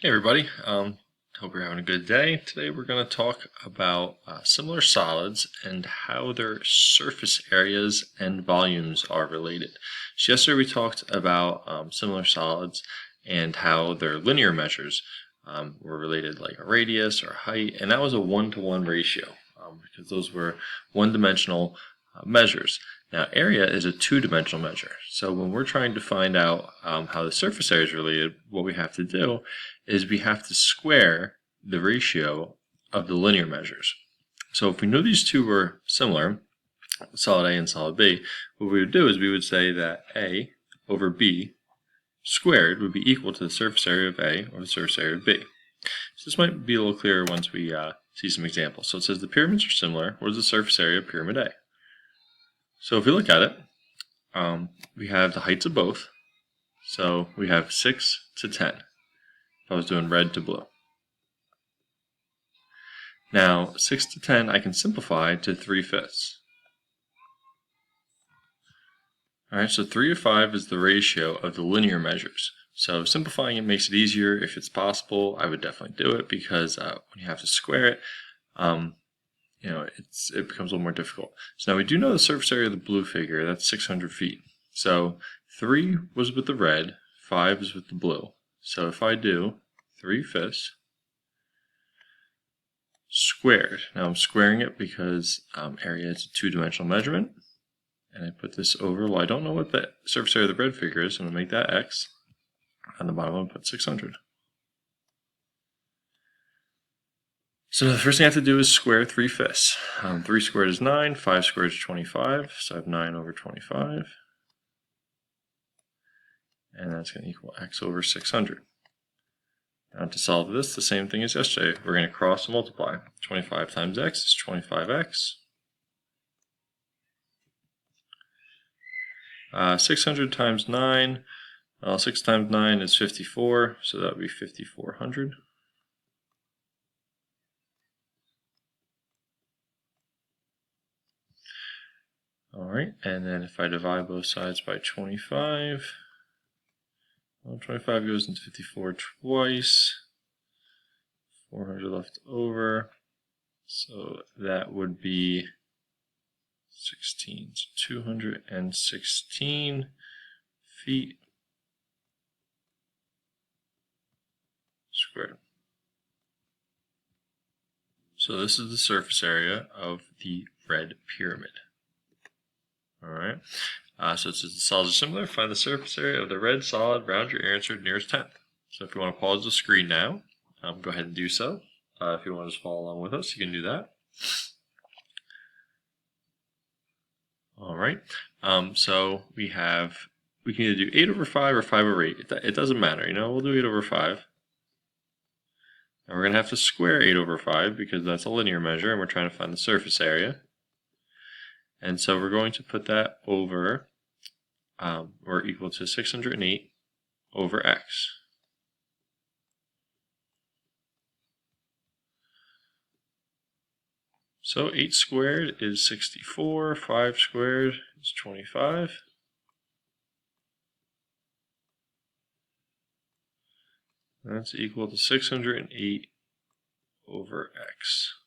Hey everybody, hope you're having a good day. Today we're going to talk about similar solids and how their surface areas and volumes are related. So yesterday we talked about similar solids and how their linear measures were related, like a radius or height, and that was a one-to-one ratio because those were one-dimensional measures. Now, area is a two-dimensional measure. So when we're trying to find out how the surface area is related, what we have to do is we have to square the ratio of the linear measures. So if we knew these two were similar, solid A and solid B, what we would do is we would say that A over B squared would be equal to the surface area of A over the surface area of B. So this might be a little clearer once we see some examples. So it says the pyramids are similar. What is the surface area of pyramid A? So if we look at it, we have the heights of both. So we have 6 to 10. If I was doing red to blue. Now, 6 to 10 I can simplify to 3/5. Alright, so 3 to 5 is the ratio of the linear measures. So simplifying it makes it easier. If it's possible, I would definitely do it because when you have to square it, it becomes a little more difficult. So now we do know the surface area of the blue figure, that's 600 feet. So 3 was with the red, 5 is with the blue. So if I do 3/5 squared, now I'm squaring it because area is a two-dimensional measurement, and I put this over, well I don't know what the surface area of the red figure is, so I'm going to make that x. On the bottom I'm going to put 600. So the first thing I have to do is square 3/5. 3 squared is 9, 5 squared is 25, so I have 9 over 25. And that's going to equal x over 600. Now to solve this, the same thing as yesterday. We're going to cross and multiply. 25 times x is 25x. 600 times 9, 6 times 9 is 54, so that would be 5400. Alright, and then if I divide both sides by 25, well, 25 goes into 54 twice, 400 left over, so that would be 16, so 216 feet squared. So this is the surface area of the red pyramid. Alright, so it says the solids are similar. Find the surface area of the red solid. Round your answer nearest tenth. So if you want to pause the screen now, go ahead and do so. If you want to just follow along with us, you can do that. Alright, so we can either do 8 over 5 or 5 over 8. It doesn't matter, we'll do 8 over 5. And we're going to have to square 8 over 5 because that's a linear measure and we're trying to find the surface area. And so we're going to put that over, or equal to 608 over x. So 8 squared is 64, 5 squared is 25. That's equal to 608 over x.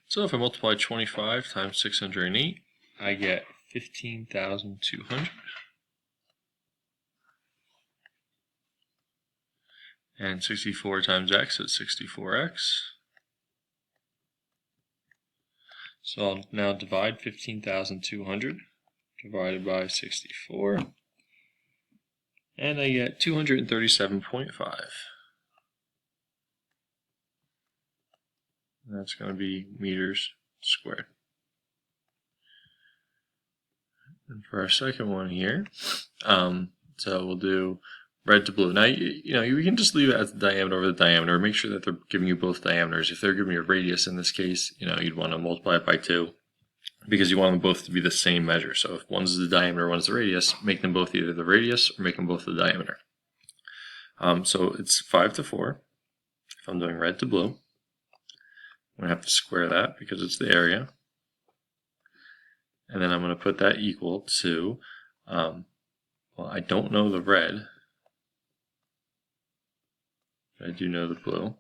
So if I multiply 25 times 608, I get 15,200. And 64 times x is 64x. So I'll now divide 15,200 divided by 64. And I get 237.5. That's going to be meters squared. And for our second one here, so we'll do red to blue. Now, we can just leave it as the diameter over the diameter. Make sure that they're giving you both diameters. If they're giving you a radius in this case, you'd want to multiply it by 2 because you want them both to be the same measure. So if one's the diameter, one's the radius, make them both either the radius or make them both the diameter. So it's 5 to 4 if I'm doing red to blue. I'm going to have to square that because it's the area. And then I'm going to put that equal to Well, I don't know the red. I do know the blue.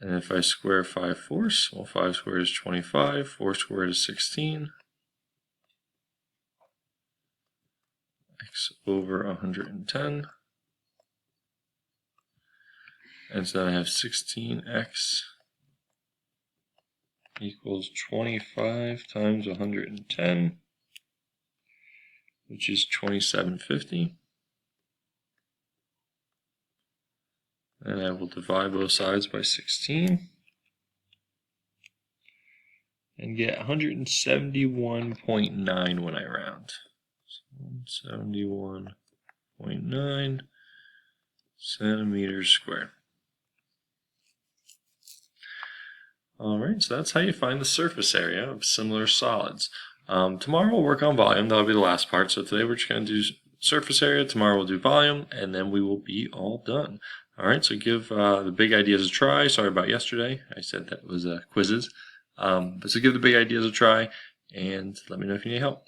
And if I square 5 fourths, well, 5 squared is 25, 4 squared is 16. X over 110. And so then I have 16x equals 25 times 110, which is 2750. And I will divide both sides by 16 and get 171.9 when I round. So 171.9 centimeters squared. Alright, so that's how you find the surface area of similar solids. Tomorrow we'll work on volume. That'll be the last part. So today we're just going to do surface area. Tomorrow we'll do volume, and then we will be all done. Alright, so give the big ideas a try. Sorry about yesterday. I said that was quizzes. But so give the big ideas a try, and let me know if you need help.